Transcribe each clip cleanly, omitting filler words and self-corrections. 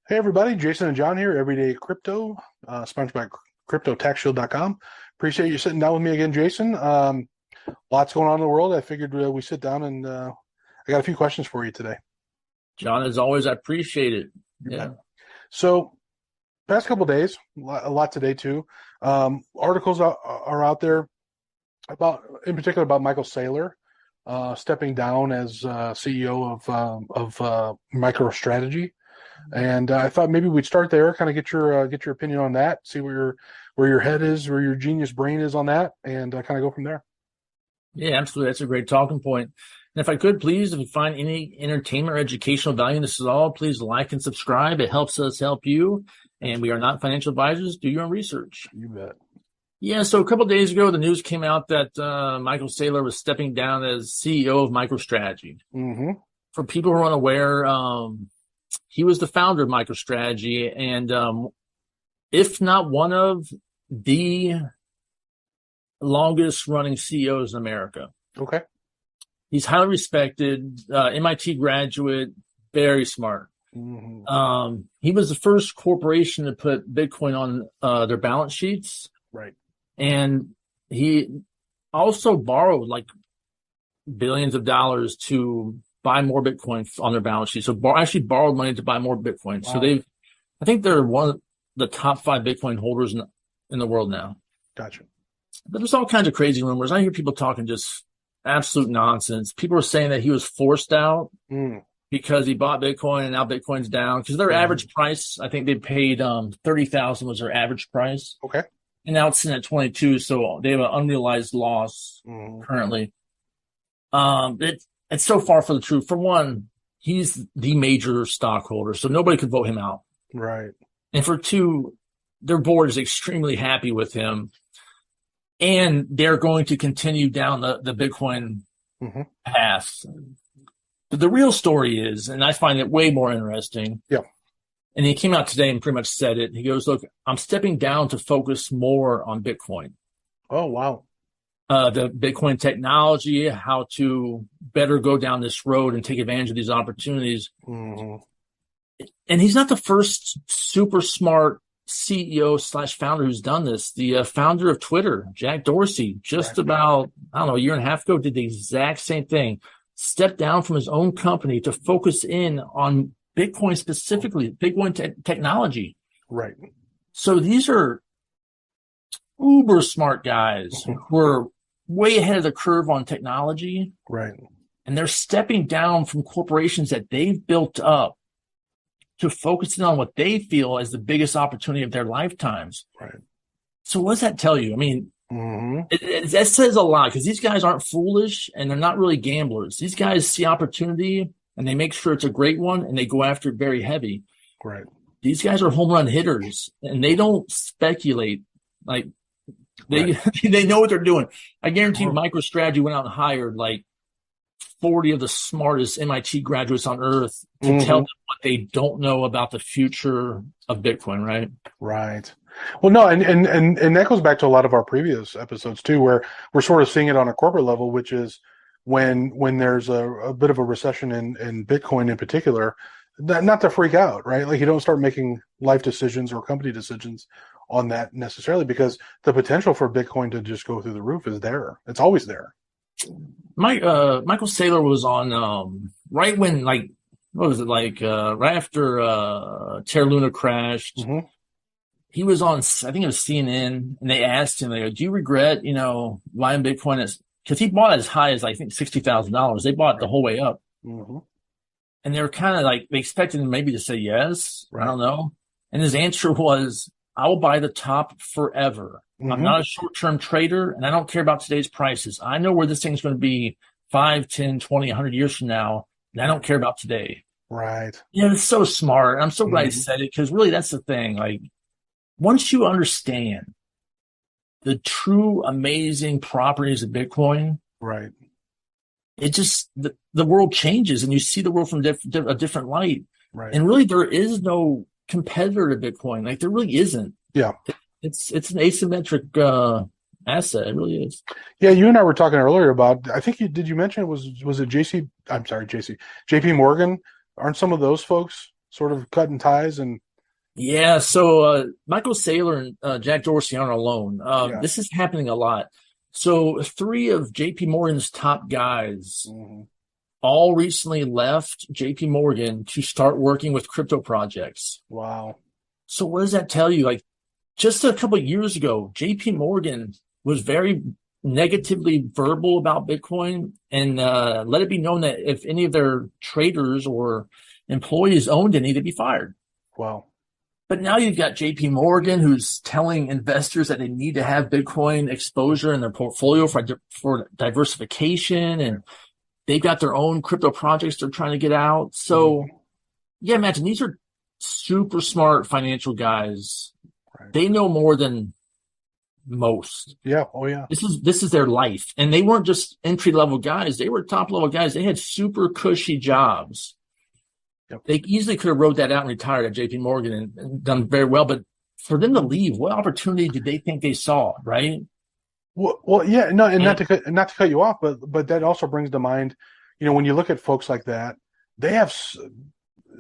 Hey everybody, Jason and John here, Everyday Crypto, sponsored by CryptoTaxShield.com. Appreciate you sitting down with me again, Jason. Lots going on in the world. I figured we sit down and I got a few questions for you today. John, as always, I appreciate it. Yeah. So, past couple of days, a lot today too. Articles are out there in particular, about Michael Saylor stepping down as CEO of MicroStrategy. And I thought maybe we'd start there, kind of get your opinion on that, see where your head is, where your genius brain is on that, and kind of go from there. Yeah, absolutely. That's a great talking point. And if I could, please, if you find any entertainment or educational value in this at all, please like and subscribe. It helps us help you. And we are not financial advisors. Do your own research. You bet. Yeah, so a couple of days ago, the news came out that Michael Saylor was stepping down as CEO of MicroStrategy. Mm-hmm. For people who are unaware, he was the founder of MicroStrategy, and if not one of the longest running CEOs in America. Okay. He's highly respected, MIT graduate, very smart. Mm-hmm. He was the first corporation to put Bitcoin on their balance sheets. Right. And he also borrowed like billions of dollars to buy more Bitcoin on their balance sheet. So actually borrowed money to buy more Bitcoin. Wow. So I think they're one of the top 5 Bitcoin holders in the world now. Gotcha. But there's all kinds of crazy rumors. I hear people talking just absolute nonsense. People are saying that he was forced out because he bought Bitcoin and now Bitcoin's down. Because their average price, I think they paid $30,000 was their average price. Okay. And now it's sitting at 22, so they have an unrealized loss currently. It's so far from the truth. For one, he's the major stockholder, so nobody could vote him out. Right. And for two, their board is extremely happy with him, and they're going to continue down the Bitcoin path. But the real story is, and I find it way more interesting. Yeah. And he came out today and pretty much said it. He goes, "Look, I'm stepping down to focus more on Bitcoin." Oh, wow. The Bitcoin technology, how to better go down this road and take advantage of these opportunities. Mm-hmm. And he's not the first super smart CEO/founder who's done this. The founder of Twitter, Jack Dorsey, about, I don't know, a year and a half ago, did the exact same thing. Stepped down from his own company to focus in on Bitcoin specifically, Bitcoin technology. Right. So these are uber smart guys who are way ahead of the curve on technology. Right. And they're stepping down from corporations that they've built up to focusing on what they feel as the biggest opportunity of their lifetimes. Right. So what does that tell you? I mean, that says a lot, because these guys aren't foolish and they're not really gamblers. These guys see opportunity and they make sure it's a great one and they go after it very heavy. Right. These guys are home run hitters and they don't speculate. Like they know what they're doing. I guarantee you MicroStrategy went out and hired like 40 of the smartest MIT graduates on earth to tell them what they don't know about the future of Bitcoin, right? Right. Well, no, and that goes back to a lot of our previous episodes too, where we're sort of seeing it on a corporate level, which is when there's a bit of a recession in Bitcoin in particular, not to freak out, right? Like you don't start making life decisions or company decisions on that necessarily, because the potential for Bitcoin to just go through the roof is there. It's always there. Michael Saylor was on right when, like, what was it, like right after Terra Luna crashed. He was on, I think it was CNN, and they asked him, they go, "Do you regret, buying Bitcoin?" Because he bought it as high as, I think, $60,000. They bought it the whole way up. And they were kind of like, they expected him maybe to say yes. I don't know. And his answer was, "I will buy the top forever. I'm not a short-term trader, and I don't care about today's prices. I know where this thing's going to be 5, 10, 20, 100 years from now, and I don't care about today." Right. Yeah, it's so smart. I'm so glad he said it, because really that's the thing. Like, once you understand the true amazing properties of Bitcoin, right, it just, the world changes and you see the world from a different light. Right. And really there is no competitor to Bitcoin. Like there really isn't. Yeah. It's an asymmetric asset. It really is. Yeah, you and I were talking earlier about, I think did you mention it was it JP Morgan? Aren't some of those folks sort of cutting ties and Yeah, so Michael Saylor and Jack Dorsey aren't alone. yeah. This is happening a lot. So three of JP Morgan's top guys Hmm. all recently left JP Morgan to start working with crypto projects. Wow. So what does that tell you? Like just a couple of years ago, JP Morgan was very negatively verbal about Bitcoin and let it be known that if any of their traders or employees owned any, they'd be fired. Wow. But now you've got JP Morgan who's telling investors that they need to have Bitcoin exposure in their portfolio for diversification, and they've got their own crypto projects they're trying to get out. So yeah, imagine these are super smart financial guys. Right. They know more than most. Yeah. Oh yeah. This is their life. And they weren't just entry level guys. They were top level guys. They had super cushy jobs. Yep. They easily could have wrote that out and retired at JP Morgan and done very well. But for them to leave, what opportunity did they think they saw, right? Well, yeah, no, and not to cut you off, but that also brings to mind, when you look at folks like that, they have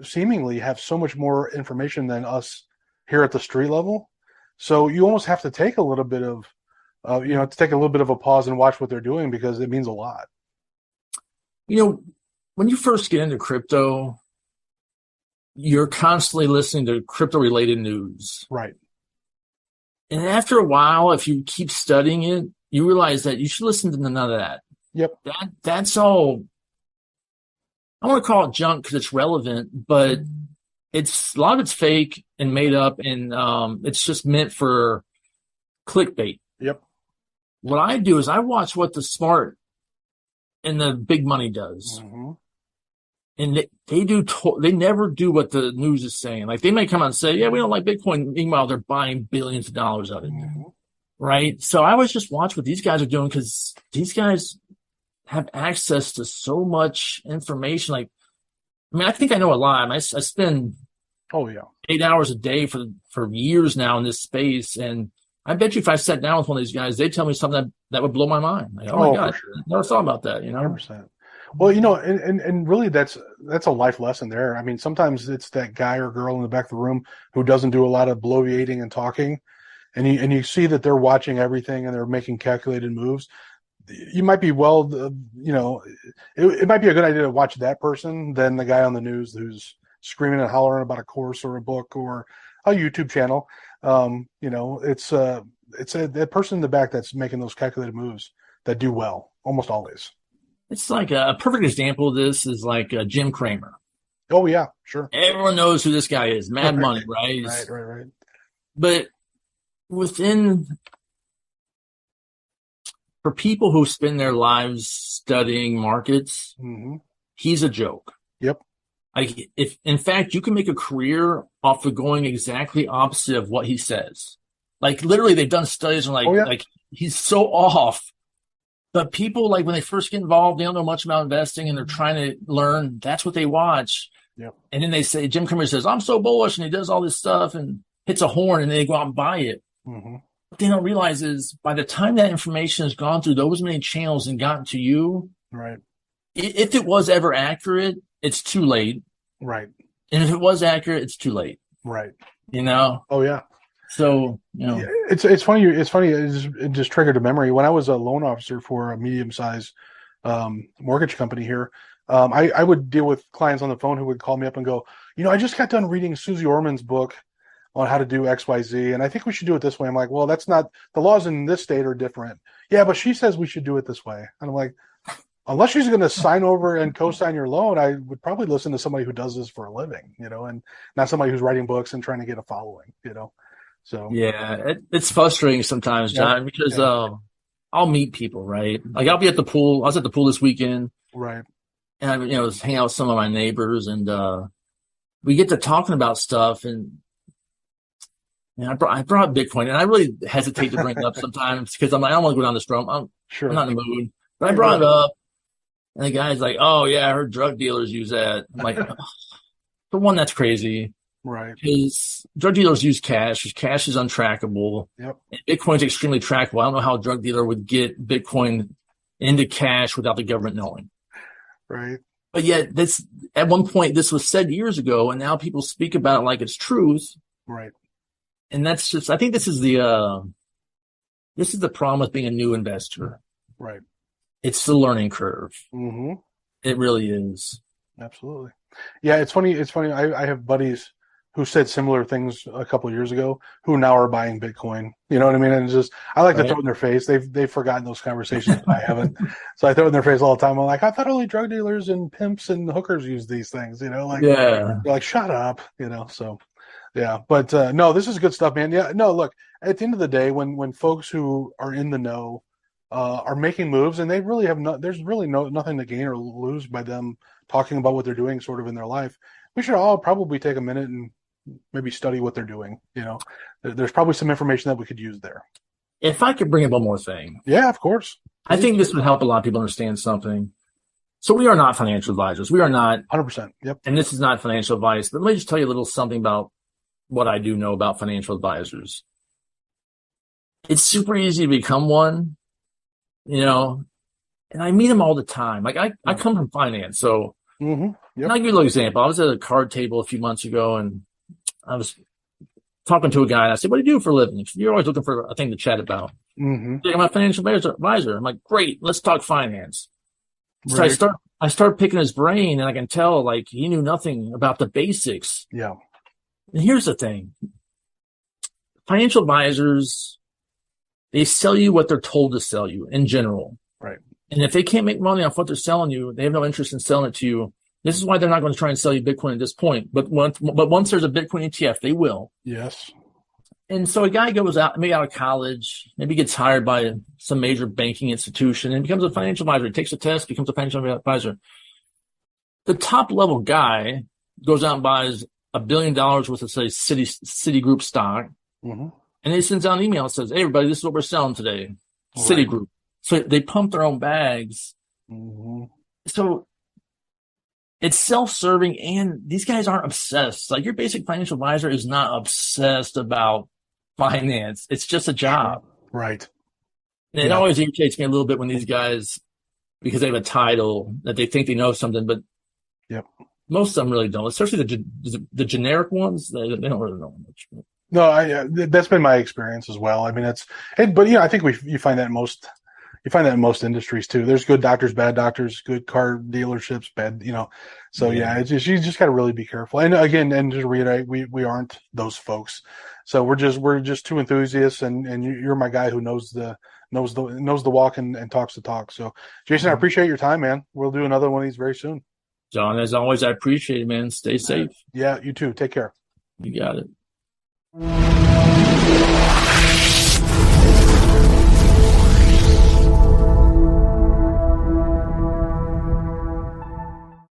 seemingly have so much more information than us here at the street level. So you almost have to take a little bit of, to take a little bit of a pause and watch what they're doing because it means a lot. When you first get into crypto, you're constantly listening to crypto related news. Right. And after a while, if you keep studying it, you realize that you should listen to none of that. Yep. That's all. I want to call it junk because it's relevant, but a lot of it's fake and made up, and it's just meant for clickbait. Yep. What I do is I watch what the smart and the big money does. Mm-hmm. And they never do what the news is saying. Like they may come out and say, yeah, we don't like Bitcoin. Meanwhile, they're buying billions of dollars of it. Mm-hmm. Right. So I always just watch what these guys are doing because these guys have access to so much information. Like, I think I know a lot. I spend 8 hours a day for years now in this space. And I bet you if I sat down with one of these guys, they'd tell me something that would blow my mind. Like, oh my God, sure. I never thought about that, 100%. Well, and really that's a life lesson there. I mean, sometimes it's that guy or girl in the back of the room who doesn't do a lot of bloviating and talking, and you see that they're watching everything and they're making calculated moves. You might be it might be a good idea to watch that person than the guy on the news who's screaming and hollering about a course or a book or a YouTube channel. It's that person in the back that's making those calculated moves that do well almost always. It's like a perfect example of this is like Jim Cramer. Oh, yeah, sure. Everyone knows who this guy is. Mad Money, right? Right. But for people who spend their lives studying markets, mm-hmm. he's a joke. Yep. If in fact you can make a career off of going exactly opposite of what he says. Like literally they've done studies on like he's so off. But people, like when they first get involved, they don't know much about investing and they're trying to learn. That's what they watch. Yep. And then they say, Jim Cramer says, I'm so bullish, and he does all this stuff and hits a horn, and they go out and buy it. Mm-hmm. What they don't realize is by the time that information has gone through those many channels and gotten to you, right? If it was ever accurate, it's too late. Right. And if it was accurate, it's too late. Right. Oh, yeah. So, it's funny. It's funny. It just triggered a memory. When I was a loan officer for a medium-sized mortgage company here, I would deal with clients on the phone who would call me up and go, I just got done reading Susie Orman's book on how to do XYZ, and I think we should do it this way. I'm like, well, that's not the laws in this state are different. Yeah, but she says we should do it this way. And I'm like, unless she's going to sign over and co-sign your loan, I would probably listen to somebody who does this for a living, and not somebody who's writing books and trying to get a following, So yeah, it's frustrating sometimes, John, because I'll meet people, right? Like I'll be at the pool. I was at the pool this weekend, right? And I was hanging out with some of my neighbors, and we get to talking about stuff. And I brought Bitcoin, and I really hesitate to bring it up sometimes because I'm like, I don't want to go down this road. I'm not in the mood, but I brought it up, and the guy's like, "Oh yeah, I heard drug dealers use that." I'm like, for one, that's crazy. Right. Because drug dealers use cash. Cash is untrackable. Yep. Bitcoin's extremely trackable. I don't know how a drug dealer would get Bitcoin into cash without the government knowing. Right. But yet, this at one point this was said years ago, and now people speak about it like it's truth. Right. And that's just, I think this is the problem with being a new investor. Right. It's the learning curve. Mm-hmm. It really is. Absolutely. Yeah, it's funny. It's funny. I have buddies who said similar things a couple of years ago who now are buying Bitcoin. You know what I mean? And it's just, I like to throw it in their face. They've forgotten those conversations. I haven't. So I throw it in their face all the time. I'm like, I thought only drug dealers and pimps and hookers use these things, you know, like, yeah. they're like, shut up, you know? So yeah, but no, this is good stuff, man. Yeah, no, look, at the end of the day, when folks who are in the know are making moves, and they really have there's really nothing to gain or lose by them talking about what they're doing sort of in their life. We should all probably take a minute and maybe study what they're doing. You know, there's probably some information that we could use there. If I could bring up one more thing. Yeah, of course. I think this would help a lot of people understand something. So we are not financial advisors. We are not 100%. Yep. And this is not financial advice, but let me just tell you a little something about what I do know about financial advisors. It's super easy to become one, you know, and I meet them all the time. Like I come from finance. So Yep. I'll give you a little example. I was at a card table a few months ago and I was talking to a guy and I said, what do you do for a living? He said, you're always looking for a thing to chat about. I'm a financial advisor. I'm like, great, let's talk finance. So Right. I start picking his brain and I can tell like he knew nothing about the basics. Yeah. And here's the thing. Financial advisors, they sell you what they're told to sell you in general. Right. And if they can't make money off what they're selling you, they have no interest in selling it to you. This is why they're not going to try and sell you Bitcoin at this point. But once there's a Bitcoin ETF, they will. Yes. And so a guy goes out, maybe out of college, maybe gets hired by some major banking institution and becomes a financial advisor. He takes a test, becomes a financial advisor. The top level guy goes out and buys $1 billion worth of, say, Citigroup stock. And he sends out an email and says, hey, everybody, this is what we're selling today. Right. Citigroup. So they pump their own bags. So it's self-serving, and these guys aren't obsessed. Like your basic financial advisor is not obsessed about finance. It's just a job. Right. And it always irritates me a little bit when these guys, because they have a title, that they think they know something, but most of them really don't, especially the generic ones. They don't really know much. No, that's been my experience as well. I mean, but you know, I think you find that in most industries too. There's good doctors, bad doctors, good car dealerships, bad, you know. So you just got to really be careful. And again, and just to reiterate, we aren't those folks. So we're just two enthusiasts, and you're my guy who knows the walk and talks the talk. So Jason, I appreciate your time, man. We'll do another one of these very soon. John, as always, I appreciate it, man. Stay safe. Yeah, you too. Take care. You got it.